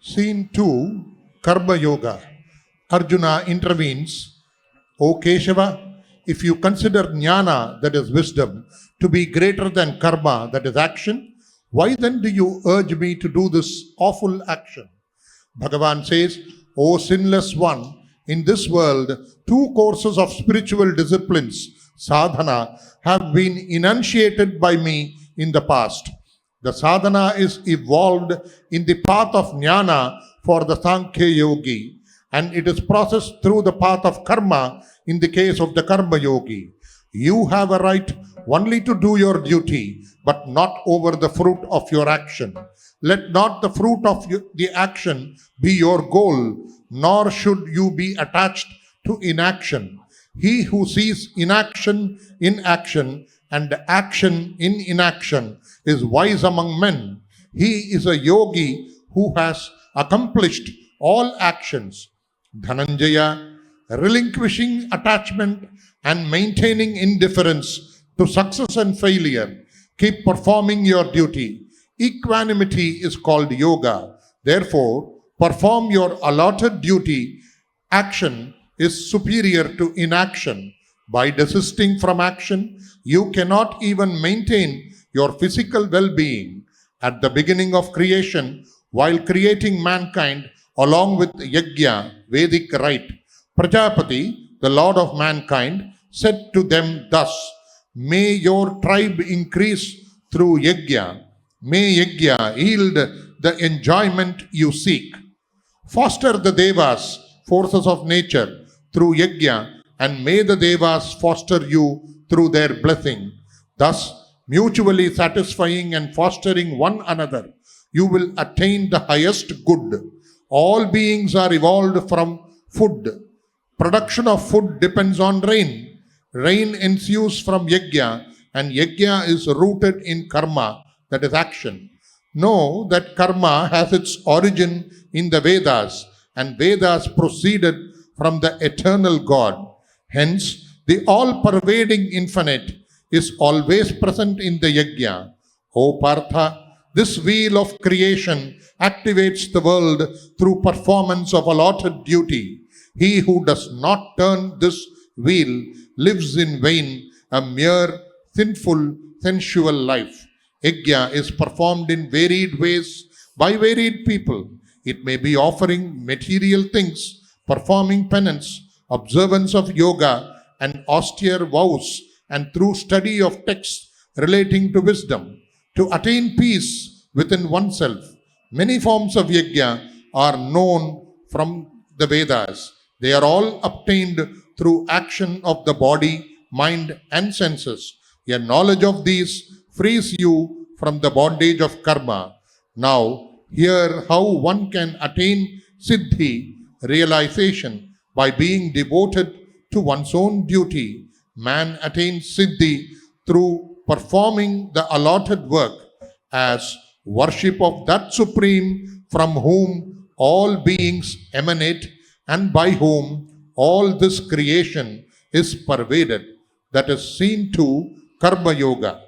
Scene 2, Karma Yoga. Arjuna intervenes. O Keshava, if you consider jnana, that is wisdom, to be greater than karma, that is action, why then do you urge me to do this awful action? Bhagavan says, O sinless one, in this world, 2 courses of spiritual disciplines, sadhana, have been enunciated by me in the past. The sadhana is evolved in the path of jnana for the Sankhya yogi, and it is processed through the path of karma in the case of the karma yogi. You have a right only to do your duty, but not over the fruit of your action. Let not the fruit of the action be your goal, nor should you be attached to inaction. He who sees inaction in action and action in inaction is wise among men. He is a yogi who has accomplished all actions. Dhananjaya, relinquishing attachment and maintaining indifference to success and failure, keep performing your duty. Equanimity is called yoga. Therefore, perform your allotted duty. Action is superior to inaction. By desisting from action, you cannot even maintain your physical well-being. At the beginning of creation, while creating mankind along with yajna, Vedic rite, Prajapati, the Lord of mankind, said to them thus, may your tribe increase through yajna. May yajna yield the enjoyment you seek. Foster the devas, forces of nature, through yajna, and may the devas foster you through their blessing. Thus, mutually satisfying and fostering one another, you will attain the highest good. All beings are evolved from food. Production of food depends on rain. Rain ensues from yajna, and yajna is rooted in karma, that is action. Know that karma has its origin in the Vedas, and Vedas proceeded from the eternal God. Hence, the all-pervading infinite is always present in the yajna. O Partha, this wheel of creation activates the world through performance of allotted duty. He who does not turn this wheel lives in vain, a mere sinful, sensual life. Yajna is performed in varied ways by varied people. It may be offering material things, performing penance, observance of yoga, and austere vows, and through study of texts relating to wisdom. To attain peace within oneself, many forms of yajna are known from the Vedas. They are all obtained through action of the body, mind, and senses. A knowledge of these frees you from the bondage of karma. Now, hear how one can attain siddhi, realization, by being devoted to one's own duty. Man attains siddhi through performing the allotted work as worship of that Supreme from whom all beings emanate and by whom all this creation is pervaded. That is scene 2, Karma Yoga.